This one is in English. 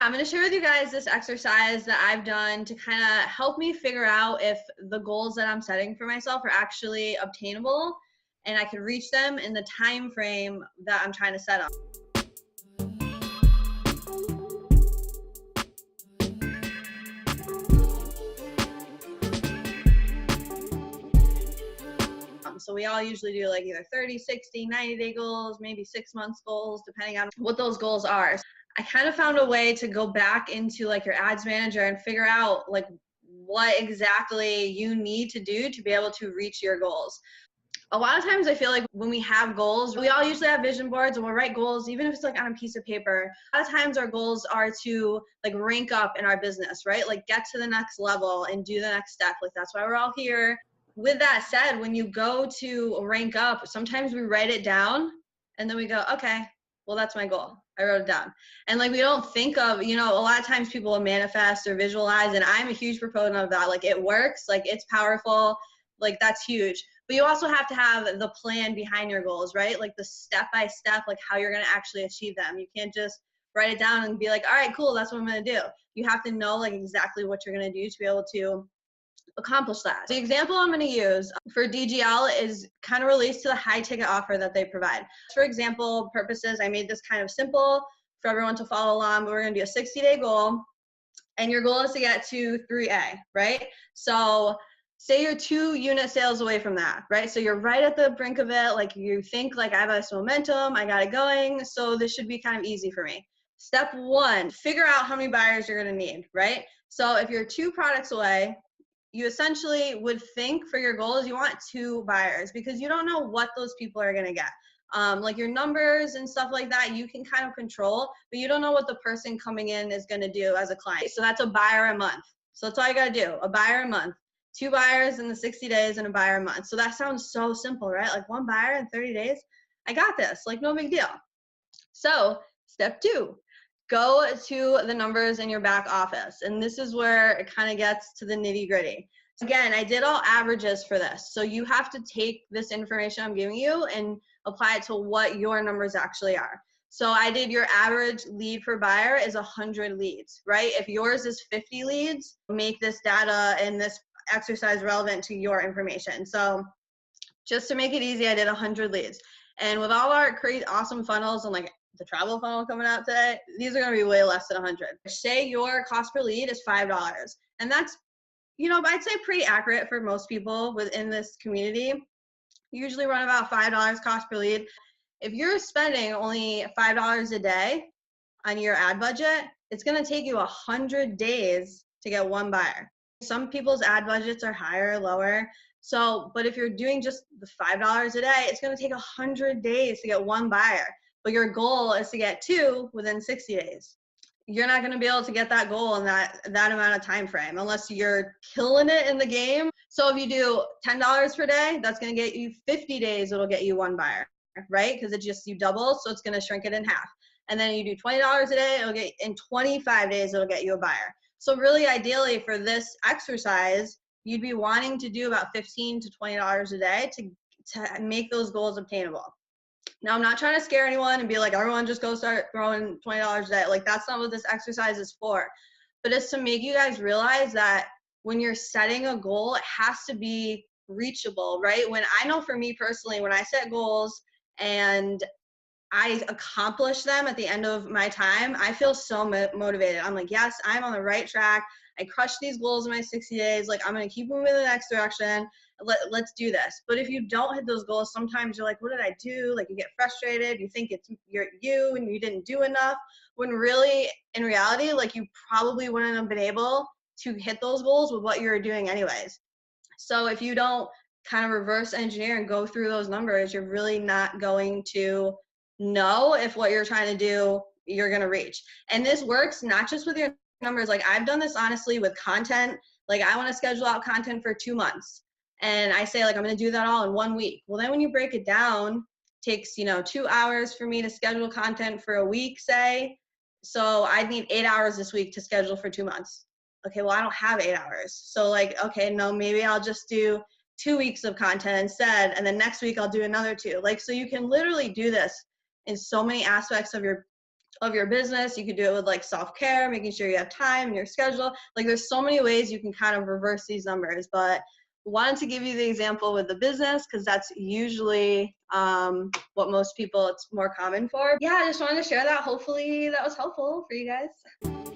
I'm going to share with you guys this exercise that I've done to kind of help me figure out if the goals that I'm setting for myself are actually obtainable and I can reach them in the time frame that I'm trying to set up. So we all usually do like either 30, 60, 90-day goals, maybe 6 months goals, depending on what those goals are. I kind of found a way to go back into like your ads manager and figure out like what exactly you need to do to be able to reach your goals. A lot of times I feel like when we have goals, we all usually have vision boards and we'll write goals, even if it's like on a piece of paper. A lot of times our goals are to like rank up in our business, right? Like get to the next level and do the next step. Like that's why we're all here. With that said, when you go to rank up, sometimes we write it down and then we go, okay, well, that's my goal. I wrote it down. And like, we don't think of, a lot of times people will manifest or visualize, and I'm a huge proponent of that. Like it works, like it's powerful, like that's huge. But you also have to have the plan behind your goals, right? Like the step-by-step, like how you're going to actually achieve them. You can't just write it down and be like, all right, cool, that's what I'm going to do. You have to know like exactly what you're going to do to be able to accomplish that. The example I'm going to use for DGL is kind of relates to the high ticket offer that they provide. For example purposes, I made this kind of simple for everyone to follow along, but we're going to do a 60-day goal, and your goal is to get to 3A, right? So say you're 2 unit sales away from that, right? So you're right at the brink of it. Like you think like I have this momentum, I got it going, so this should be kind of easy for me. Step 1, figure out how many buyers you're going to need, right? So if you're 2 products away, you essentially would think for your goals, you want 2 buyers because you don't know what those people are going to get. Like your numbers and stuff like that, you can kind of control, but you don't know what the person coming in is going to do as a client. So that's a buyer a month. So that's all you got to do, a buyer a month. 2 buyers in the 60 days and a buyer a month. So that sounds so simple, right? Like 1 buyer in 30 days. I got this, like no big deal. So step 2, go to the numbers in your back office. And this is where it kind of gets to the nitty gritty. Again, I did all averages for this. So you have to take this information I'm giving you and apply it to what your numbers actually are. So I did your average lead per buyer is 100 leads, right? If yours is 50 leads, make this data and this exercise relevant to your information. So just to make it easy, I did 100 leads. And with all our crazy awesome funnels and like the travel funnel coming out today, these are going to be way less than 100. Say your cost per lead is $5. And that's, I'd say pretty accurate for most people within this community. You usually run about $5 cost per lead. If you're spending only $5 a day on your ad budget, it's going to take you 100 days to get 1 buyer. Some people's ad budgets are higher or lower. So, but if you're doing just the $5 a day, it's going to take 100 days to get 1 buyer. But your goal is to get 2 within 60 days. You're not going to be able to get that goal in that amount of time frame unless you're killing it in the game. So if you do $10 per day, that's going to get you 50 days. It'll get you 1 buyer, right? Because you double, so it's going to shrink it in half. And then you do $20 a day, it'll get in 25 days, it'll get you a buyer. So really ideally for this exercise, you'd be wanting to do about $15 to $20 a day to make those goals obtainable. Now, I'm not trying to scare anyone and be like, everyone just go start throwing $20 a day. Like that's not what this exercise is for. But it's to make you guys realize that when you're setting a goal, it has to be reachable, right? When I know for me personally, when I set goals and I accomplish them at the end of my time, I feel so motivated. I'm like, yes, I'm on the right track. I crushed these goals in my 60 days. Like, I'm going to keep moving in the next direction. Let's do this. But if you don't hit those goals, sometimes you're like, what did I do? Like, you get frustrated. You think it's you and you didn't do enough. When really, in reality, like, you probably wouldn't have been able to hit those goals with what you're doing anyways. So if you don't kind of reverse engineer and go through those numbers, you're really not going to know if what you're trying to do you're going to reach. And this works not just with your numbers. Like I've done this honestly with content. Like I want to schedule out content for 2 months and I say like I'm going to do that all in 1 week. Well, then when you break it down, it takes 2 hours for me to schedule content for a week, say. So I'd need 8 hours this week to schedule for 2 months. Okay, well I don't have 8 hours. So like, okay, no, maybe I'll just do 2 weeks of content instead, and then next week I'll do another 2. Like, so you can literally do this in so many aspects of your of your business. You could do it with like self-care, making sure you have time in your schedule. Like there's so many ways you can kind of reverse these numbers, but wanted to give you the example with the business because that's usually what most people, it's more common for. Yeah, I just wanted to share that. Hopefully that was helpful for you guys.